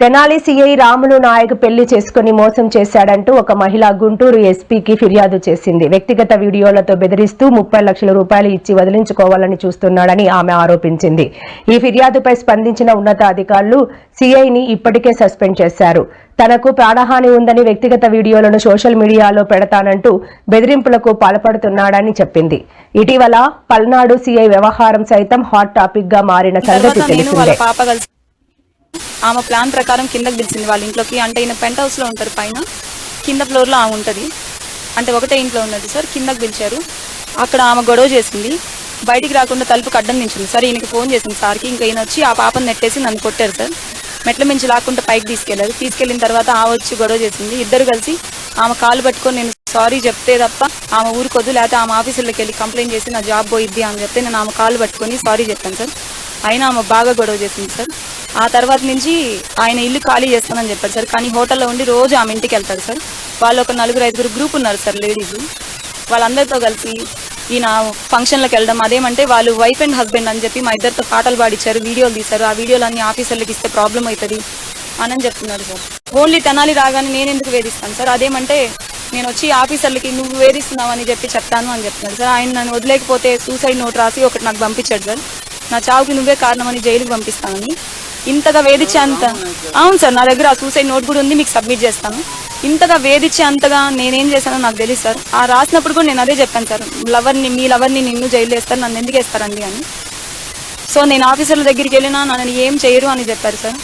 Tenali CI Ramulu Naik పెళ్లి చేసుకుని మోసం చేశాడంటూ ఒక మహిళ గుంటూరు ఎస్పీకి ఫిర్యాదు చేసింది. వ్యక్తిగత వీడియోలతో బెదిరిస్తూ 30 లక్షల రూపాయలు ఇచ్చి వదిలించుకోవాలని చూస్తున్నాడని ఆమె ఆరోపించింది. ఈ ఫిర్యాదుపై స్పందించిన ఉన్నతాధికారులు సీఐని ఇప్పటికే సస్పెండ్ చేశారు. తనకు ప్రాణహాని ఉందని వ్యక్తిగత వీడియోలను సోషల్ మీడియాలో పెడతానంటూ బెదిరింపులకు పాల్పడుతున్నాడని చెప్పింది. ఇటీవల పల్నాడు సీఐ వ్యవహారం సైతం హాట్ టాపిక్ గా మారిన సంగతి తెలిసిందే. ఆమె ప్లాన్ ప్రకారం కిందకి పిలిచింది వాళ్ళ ఇంట్లోకి. అంటే ఈయన పెంట్ హౌస్ లో ఉంటారు, పైన కింద ఫ్లోర్ లో ఆమె ఉంటది. అంటే ఒకటే ఇంట్లో ఉన్నది సార్. కిందకి పిలిచారు, అక్కడ ఆమె గొడవ చేసింది. బయటికి రాకుండా తలుపుకి అడ్డం నించింది సార్. ఈయనకి ఫోన్ చేసింది సార్కి. ఇంకా ఈయన వచ్చి ఆ పాపను నెట్టేసి నన్ను కొట్టారు సార్. మెట్ల మించి లాక్కుంటే పైకి తీసుకెళ్లారు. తీసుకెళ్లిన తర్వాత ఆమె వచ్చి గొడవ చేసింది. ఇద్దరు కలిసి ఆమె కాలు పట్టుకొని నేను సారీ చెప్తే తప్ప ఆమె ఊరుకోదు, లేకపోతే ఆమె ఆఫీసులోకి వెళ్ళి కంప్లైంట్ చేసి నా జాబ్ పోయిద్ది అని చెప్తే నేను ఆమె కాలు పట్టుకొని సారీ చెప్పాను సార్. అయినా ఆమె బాగా గొడవ చేసింది సార్. ఆ తర్వాత నుంచి ఆయన ఇల్లు ఖాళీ చేస్తానని చెప్పారు సార్. కానీ హోటల్లో ఉండి రోజు ఆమె ఇంటికి వెళ్తారు సార్. వాళ్ళు ఒక 4-5 గ్రూప్ ఉన్నారు సార్, లేడీస్. వాళ్ళందరితో కలిసి ఈయన ఫంక్షన్లకు వెళ్ళడం. అదేమంటే వాళ్ళు వైఫ్ అండ్ హస్బెండ్ అని చెప్పి మా ఇద్దరితో పాటలు పాడిచ్చారు, వీడియోలు తీశారు. ఆ వీడియోలు అన్ని ఆఫీసర్లకు ఇస్తే ప్రాబ్లం అవుతుంది అని చెప్తున్నారు సార్. ఓన్లీ తెనాలి రాగానే నేను ఎందుకు వేధిస్తాను సార్? అదేమంటే నేను వచ్చి ఆఫీసర్లకి నువ్వు వేధిస్తున్నావు అని చెప్పి చెప్తాను అని చెప్తున్నారు సార్. ఆయన నన్ను వదిలేకపోతే సూసైడ్ నోట్ రాసి ఒకటి నాకు పంపించాడు సార్. నా చావుకి నువ్వే కారణమని జైలుకి పంపిస్తానని. ఇంతగా వేధించే అంత అవును సార్, నా దగ్గర ఆ సూసైడ్ నోట్ కూడా ఉంది, మీకు సబ్మిట్ చేస్తాను. ఇంతగా వేధించే అంతగా నేనేం చేశానో నాకు తెలియదు సార్. ఆ రాసినప్పుడు కూడా నేను అదే చెప్పాను సార్, మీ లవర్ని నిన్ను జైలు వేస్తారు, నన్ను ఎందుకు వేస్తారండి అని. సో నేను ఆఫీసర్ల దగ్గరికి వెళ్ళినా నన్ను ఏం చేయరు అని చెప్పారు సార్.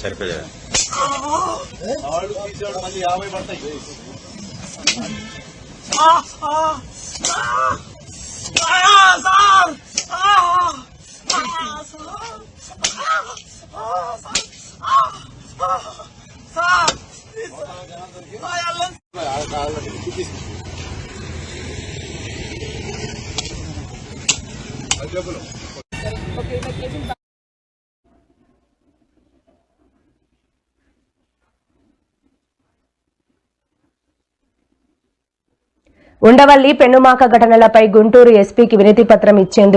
సరిపోయా మళ్ళీ 50 పడతాయి. ఉండవల్లి పెనుమాక ఘటనలపై గుంటూరు ఎస్పీకి వినతి పత్రం ఇచ్చేందుకు